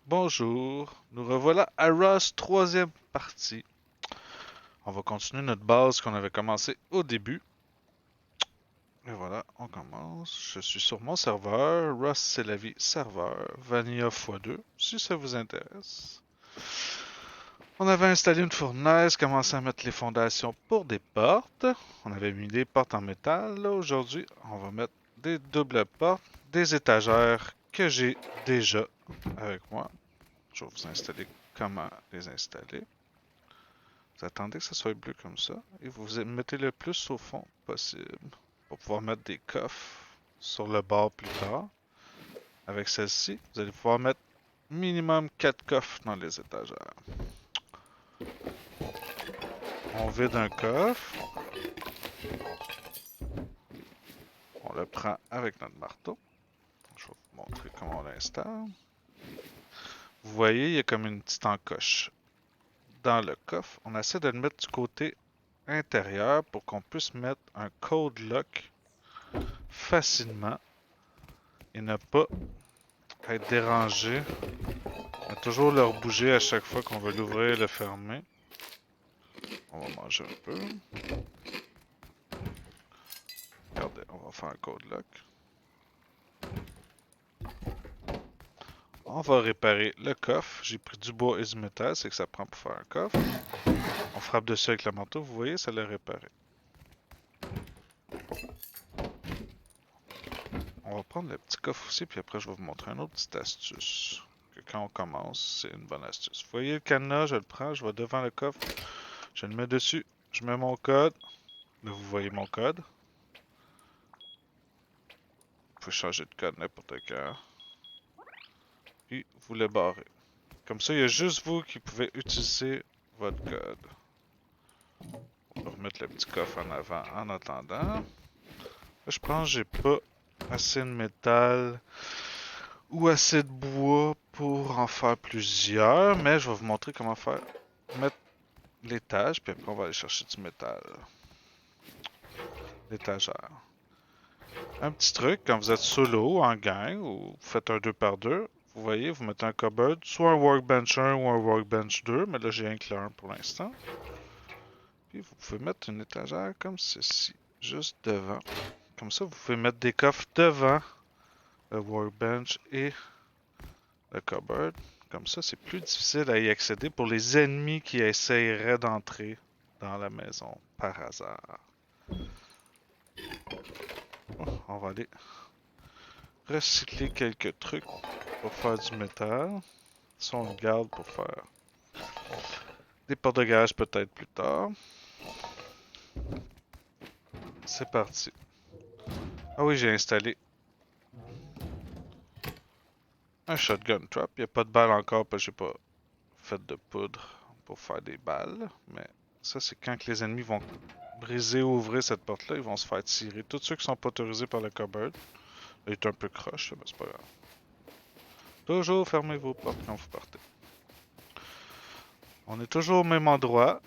Bonjour, nous revoilà à Rust, troisième partie. On va continuer notre base qu'on avait commencé au début. Et voilà, on commence. Je suis sur mon serveur. Rust, c'est la vie serveur. Vanilla x2, si ça vous intéresse. On avait installé une fournaise, commencé à mettre les fondations pour des portes. On avait mis des portes en métal. Là, aujourd'hui, on va mettre des doubles portes, des étagères que j'ai déjà avec moi. Je vais vous installer comment les installer. Vous attendez que ça soit bleu comme ça et vous mettez le plus au fond possible pour pouvoir mettre des coffres sur le bord plus tard. Avec celle-ci, vous allez pouvoir mettre minimum 4 coffres dans les étagères. On vide un coffre, on le prend avec notre marteau. Je vais vous montrer comment on l'installe. Vous voyez, il y a comme une petite encoche dans le coffre. On essaie de le mettre du côté intérieur pour qu'on puisse mettre un code lock facilement et ne pas être dérangé. On va toujours leur bouger à chaque fois qu'on veut l'ouvrir et le fermer. On va manger un peu. Regardez, on va faire un code lock. On va réparer le coffre. J'ai pris du bois et du métal, c'est que ça prend pour faire un coffre. On frappe dessus avec le manteau, vous voyez, ça l'a réparé. On va prendre le petit coffre aussi, puis après je vais vous montrer une autre petite astuce. Que quand on commence, c'est une bonne astuce. Vous voyez le cadenas, je le prends, je vais devant le coffre, je le mets dessus, je mets mon code. Là, vous voyez mon code. Vous pouvez changer de code n'importe quand. Puis vous le barrez. Comme ça, il y a juste vous qui pouvez utiliser votre code. On va remettre le petit coffre en avant en attendant. Là, je pense que j'ai pas assez de métal ou assez de bois pour en faire plusieurs, mais je vais vous montrer comment faire. Mettre l'étage, puis après on va aller chercher du métal. L'étagère. Un petit truc, quand vous êtes solo, en gang, ou vous faites un 2 par 2, vous voyez, vous mettez un cupboard, soit un workbench 1 ou un workbench 2, mais là j'ai un que un pour l'instant. Puis vous pouvez mettre une étagère comme ceci, juste devant. Comme ça, vous pouvez mettre des coffres devant le workbench et le cupboard. Comme ça, c'est plus difficile à y accéder pour les ennemis qui essaieraient d'entrer dans la maison par hasard. On va aller recycler quelques trucs pour faire du métal. Si on le garde pour faire des portes de garage peut-être plus tard. C'est parti. Ah oui, j'ai installé un shotgun trap. Il n'y a pas de balles encore parce que j'ai pas fait de poudre pour faire des balles. Mais ça, c'est quand les ennemis vont briser ou ouvrir cette porte-là, ils vont se faire tirer. Tous ceux qui sont pas autorisés par le cupboard. Il est un peu croche, mais c'est pas grave. Toujours fermez vos portes quand vous partez. On est toujours au même endroit,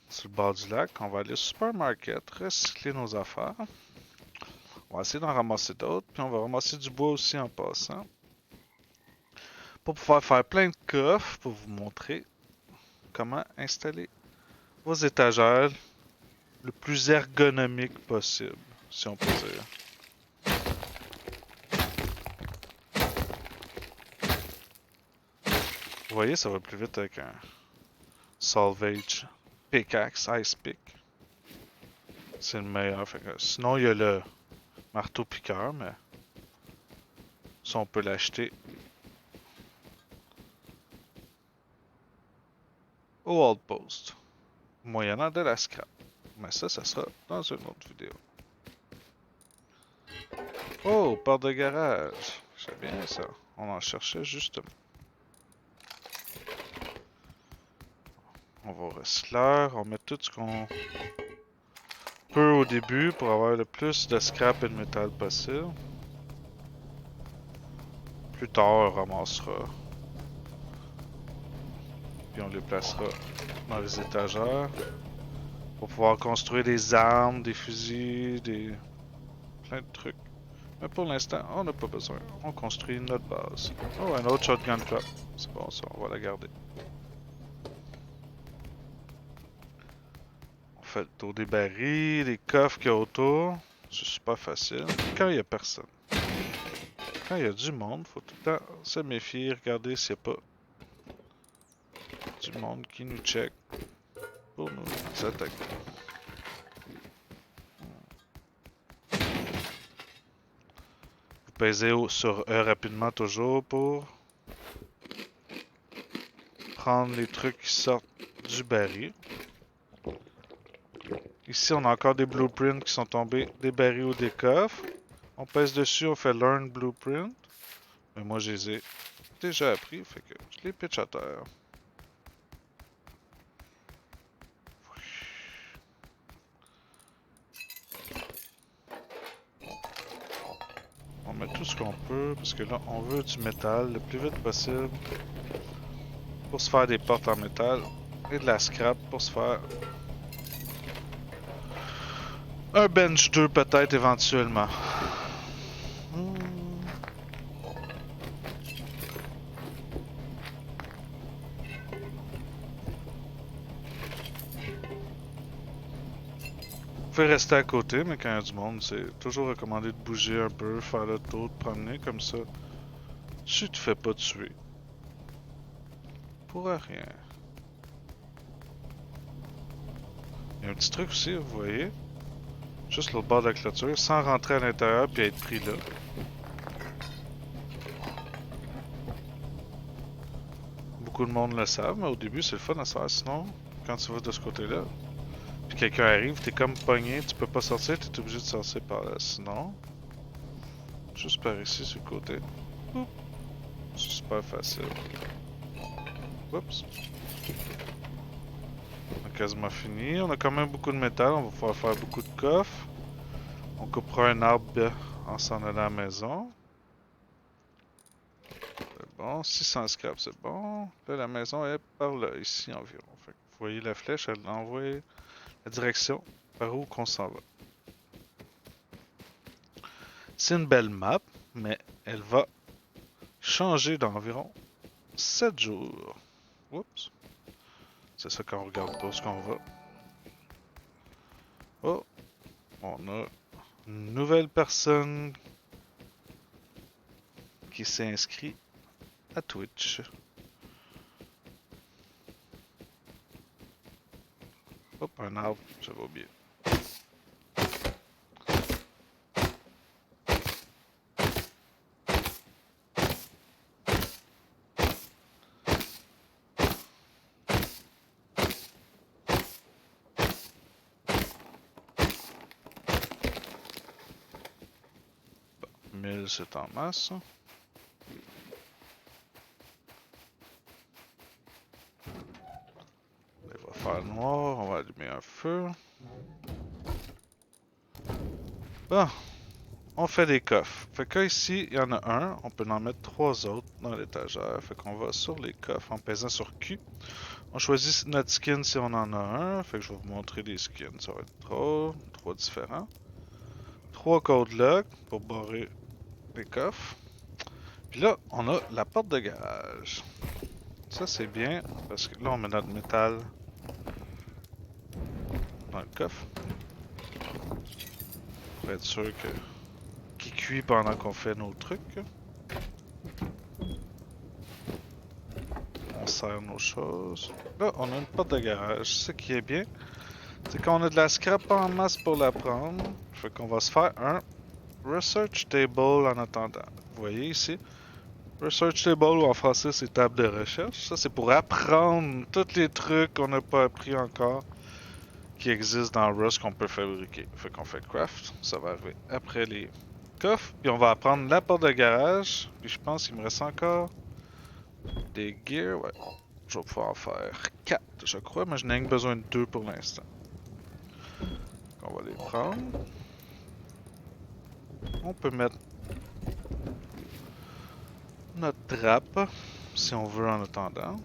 sur le bord du lac. On va aller au supermarket, recycler nos affaires. On va essayer d'en ramasser d'autres, puis on va ramasser du bois aussi en passant. Pour pouvoir faire plein de coffres, pour vous montrer comment installer vos étagères le plus ergonomique possible, si on peut dire. Vous voyez, ça va plus vite avec un salvage pickaxe, ice pick. C'est le meilleur. Sinon, il y a le marteau piqueur, mais ça, on peut l'acheter au Outpost, moyennant de la scrap. Mais ça sera dans une autre vidéo. Oh, porte de garage. C'est bien ça. On en cherchait justement. On va au recycleur. On met tout ce qu'on peut au début pour avoir le plus de scrap et de métal possible. Plus tard, on ramassera. Puis on les placera dans les étagères. Pour pouvoir construire des armes, des fusils, plein de trucs Mais pour l'instant, on n'a pas besoin. On construit notre base. Oh, un autre shotgun club. C'est bon ça, on va la garder. On fait le tour des barils, des coffres qu'il y a autour. C'est super facile. Quand il n'y a personne. Quand il y a du monde, faut tout le temps se méfier, regarder s'il n'y a pas du monde qui nous check pour nous attaquer. Vous pèsez sur E rapidement toujours pour prendre les trucs qui sortent du baril. Ici, on a encore des blueprints qui sont tombés des barils ou des coffres. On pèse dessus, on fait Learn Blueprint. Mais moi, je les ai déjà appris, fait que je les pitch à terre. On met tout ce qu'on peut, parce que là, on veut du métal le plus vite possible pour se faire des portes en métal et de la scrap pour se faire un bench 2 peut-être éventuellement. Vous pouvez rester à côté, mais quand il y a du monde, c'est toujours recommandé de bouger un peu, faire le tour, de promener comme ça. Tu te fais pas tuer. Pour rien. Il y a un petit truc aussi, vous voyez. Juste l'autre bord de la clôture, sans rentrer à l'intérieur puis être pris là. Beaucoup de monde le savent, mais au début c'est le fun à faire. Sinon, quand tu vas de ce côté-là, puis quelqu'un arrive, t'es comme pogné, tu peux pas sortir, t'es obligé de sortir par là. Sinon, juste par ici sur le côté. C'est super facile. Oups. On a quasiment fini. On a quand même beaucoup de métal, on va pouvoir faire beaucoup de coffres. On coupera un arbre en s'en allant à la maison. C'est bon, 600 scrap, c'est bon. Là, la maison est par là, ici environ. Fait que vous voyez la flèche, elle envoie la direction par où qu'on s'en va. C'est une belle map, mais elle va changer d'environ 7 jours. Oups. C'est ça quand on regarde pas ce qu'on va. Oh, on a une nouvelle personne qui s'est inscrite à Twitch. Hop, un arbre, j'avais oublié. Bon, 1000 c'est en masse. Il va faire noir, on va allumer un feu. Bon, on fait des coffres. Fait que ici, il y en a un, on peut en mettre 3 autres dans l'étagère. Fait qu'on va sur les coffres en pesant sur Q. On choisit notre skin si on en a un. Fait que je vais vous montrer les skins. Ça va être 3 différents. 3 code lock pour barrer les coffres. Puis là, on a la porte de garage. Ça c'est bien parce que là on met notre métal dans le coffre. Pour être sûr que qu'il cuit pendant qu'on fait nos trucs. On serre nos choses. Là, on a une porte de garage. Ce qui est bien, c'est qu'on a de la scrap en masse pour la prendre. Fait qu'on va se faire un research table en attendant. Vous voyez ici, research table ou en français c'est table de recherche. Ça c'est pour apprendre tous les trucs qu'on n'a pas appris encore qui existent dans Rust qu'on peut fabriquer. Fait qu'on fait craft. Ça va arriver après les coffres. Puis on va apprendre la porte de garage. Puis je pense qu'il me reste encore des gears. Ouais. Je vais pouvoir en faire 4, je crois, mais je n'ai que besoin de 2 pour l'instant. On va les prendre. On peut mettre notre trappe, si on veut en attendant.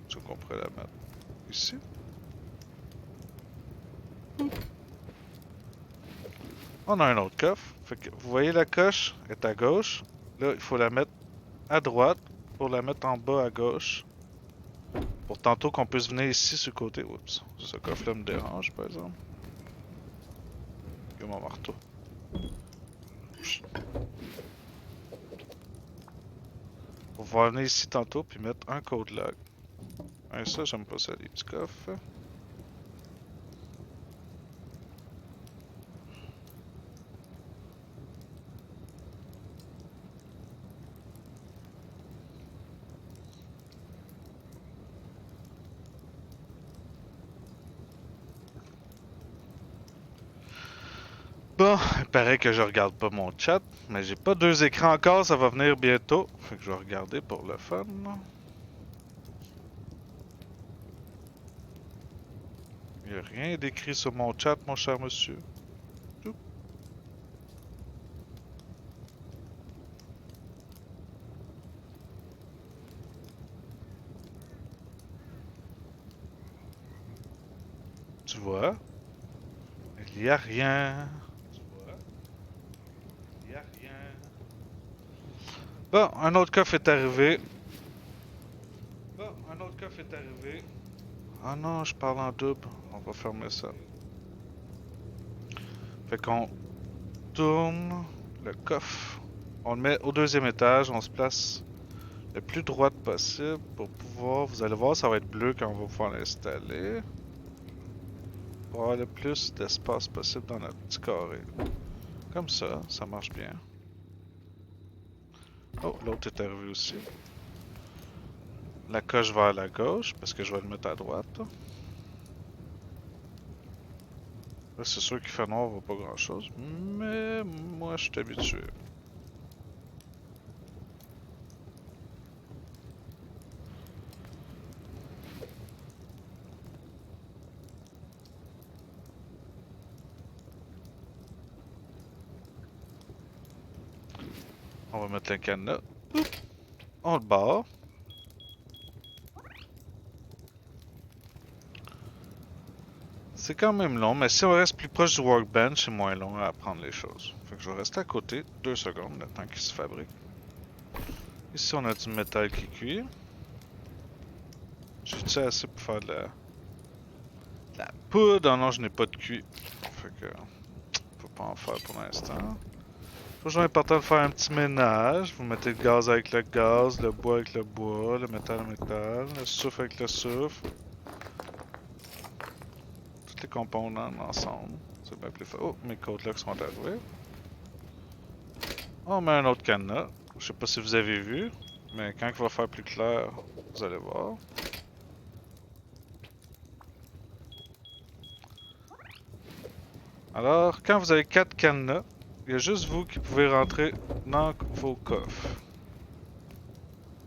Je qu'on pourrait la mettre ici. On a un autre coffre. Fait que vous voyez la coche est à gauche. Là, il faut la mettre à droite pour la mettre en bas à gauche. Pour tantôt qu'on puisse venir ici sur le côté. Oups, ce coffre-là me dérange par exemple. Il y a mon marteau. On va venir ici tantôt puis mettre un code log. Ouais, ça, j'aime pas ça, les petits coffres. Bon, il paraît que je regarde pas mon chat, mais j'ai pas deux écrans encore, ça va venir bientôt. Fait que je vais regarder pour le fun. Il n'y a rien d'écrit sur mon chat, mon cher monsieur. Tout. Tu vois? Il n'y a rien. Tu vois? Il n'y a rien. Bon, un autre coffre est arrivé. Bon, un autre coffre est arrivé. Ah non, je parle en double. On va fermer ça. Fait qu'on tourne le coffre. On le met au deuxième étage, on se place le plus droite possible pour pouvoir, vous allez voir, ça va être bleu quand on va pouvoir l'installer. Pour avoir le plus d'espace possible dans notre petit carré. Comme ça, ça marche bien. Oh, l'autre est arrivé aussi. La coche va à la gauche parce que je vais le mettre à droite. Là, c'est sûr qu'il fait noir, on voit pas grand chose. Mais moi, je suis habitué. On va mettre le cadenas. On le barre. C'est quand même long, mais si on reste plus proche du workbench, c'est moins long à apprendre les choses. Fait que je vais rester à côté 2 secondes, le temps qu'il se fabrique. Ici, on a du métal qui cuit. J'ai-tu assez pour faire de la poudre? Ah non, je n'ai pas de cuit. Fait que, faut pas en faire pour l'instant. Toujours important de faire un petit ménage. Vous mettez le gaz avec le gaz, le bois avec le bois, le métal avec le métal, le soufre avec le soufre. Tous les composants ensemble. C'est bien plus fort. Oh, mes côtes là qui sont arrivés. On met un autre cadenas. Je sais pas si vous avez vu, mais quand il va faire plus clair, vous allez voir. Alors, quand vous avez 4 cadenas, il y a juste vous qui pouvez rentrer dans vos coffres.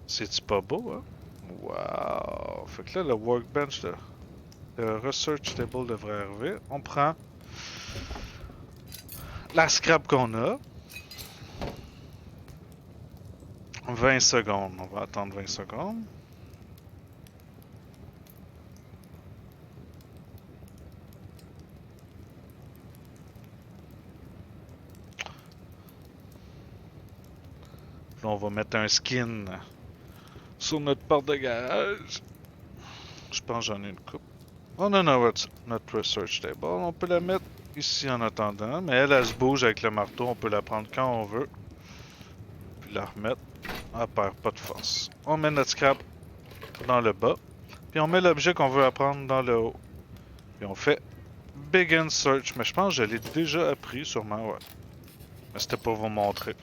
C'est-tu pas beau, hein? Wow! Fait que là, le workbench, le research table devrait arriver. On prend la scrap qu'on a. 20 secondes. On va attendre 20 secondes. Là, on va mettre un skin sur notre porte de garage. Je pense que j'en ai une coupe. On a notre research table. On peut la mettre ici en attendant, mais elle se bouge avec le marteau. On peut la prendre quand on veut. Puis la remettre. Elle perd pas de force. On met notre scrap dans le bas. Puis on met l'objet qu'on veut apprendre dans le haut. Puis on fait Begin Search. Mais je pense que je l'ai déjà appris, sûrement, ouais. Mais c'était pour vous montrer.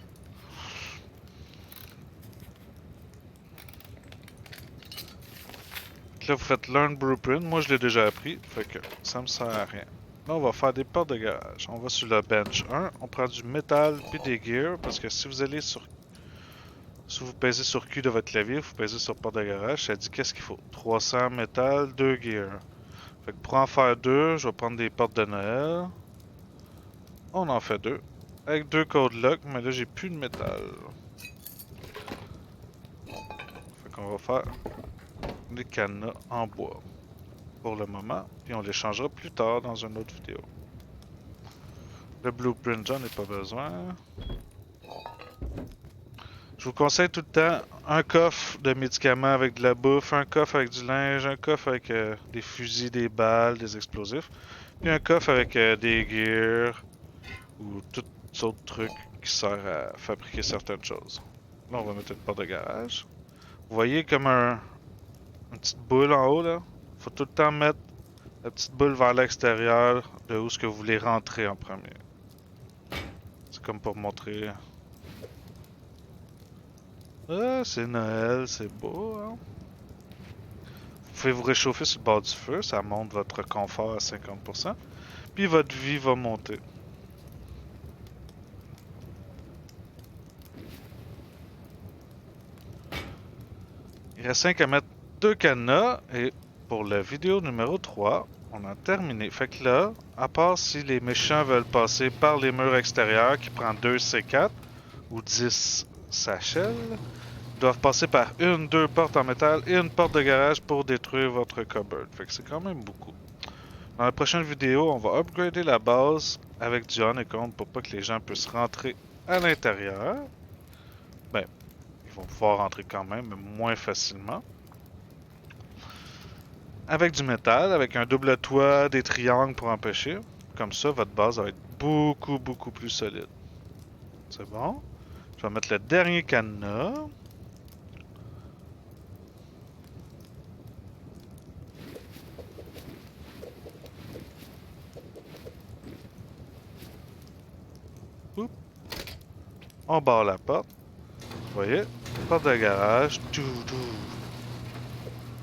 Là, vous faites Learn Blueprint. Moi, je l'ai déjà appris. Fait que ça me sert à rien. Là, on va faire des portes de garage. On va sur le bench 1. On prend du métal puis des gears. Parce que si vous allez sur. Si vous pèsez sur Q de votre clavier, vous pèsez sur porte de garage, ça dit qu'est-ce qu'il faut. 300 métal, 2 gears. Fait que pour en faire 2, je vais prendre des portes de Noël. On en fait 2. Avec 2 code lock, mais là j'ai plus de métal. Fait qu'on va faire des cadenas en bois. Pour le moment, puis on les changera plus tard dans une autre vidéo. Le blueprint, j'en ai pas besoin. Je vous conseille tout le temps un coffre de médicaments avec de la bouffe, un coffre avec du linge, un coffre avec des fusils, des balles, des explosifs, puis un coffre avec des gears ou tout autres trucs qui servent à fabriquer certaines choses. Là, on va mettre une porte de garage. Vous voyez comme une petite boule en haut là? Faut tout le temps mettre la petite boule vers l'extérieur de où ce que vous voulez rentrer en premier. C'est comme pour montrer. Ah, c'est Noël, c'est beau, hein? Vous pouvez vous réchauffer sur le bord du feu, ça monte votre confort à 50%. Puis votre vie va monter. Il reste 5 à mettre 2 cadenas et pour la vidéo numéro 3, on a terminé. Fait que là, à part si les méchants veulent passer par les murs extérieurs qui prend 2 C4 ou 10 sachets, ils doivent passer par une, deux portes en métal et une porte de garage pour détruire votre cupboard. Fait que c'est quand même beaucoup. Dans la prochaine vidéo, on va upgrader la base avec du honeycomb pour pas que les gens puissent rentrer à l'intérieur. Ben, ils vont pouvoir rentrer quand même, mais moins facilement. Avec du métal, avec un double toit, des triangles pour empêcher. Comme ça, votre base va être beaucoup plus solide. C'est bon. Je vais mettre le dernier cadenas. Oups. On barre la porte. Vous voyez? Porte de garage.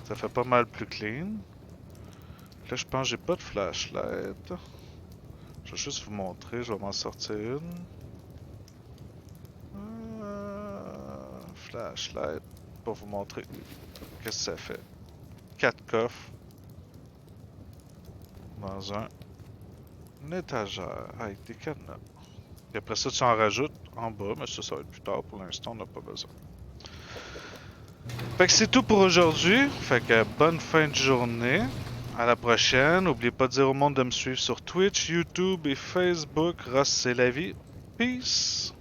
Ça fait pas mal plus clean. Là, je pense que j'ai pas de flashlight. Je vais juste vous montrer. Je vais m'en sortir une. Flashlight. Pour vous montrer qu'est-ce que ça fait. 4 coffres. Dans une étagère avec des cadenas. Et après ça, tu en rajoutes en bas, mais ça va être plus tard. Pour l'instant, on n'a pas besoin. Fait que c'est tout pour aujourd'hui. Fait que bonne fin de journée. À la prochaine. N'oubliez pas de dire au monde de me suivre sur Twitch, YouTube et Facebook. Ross, c'est la vie. Peace!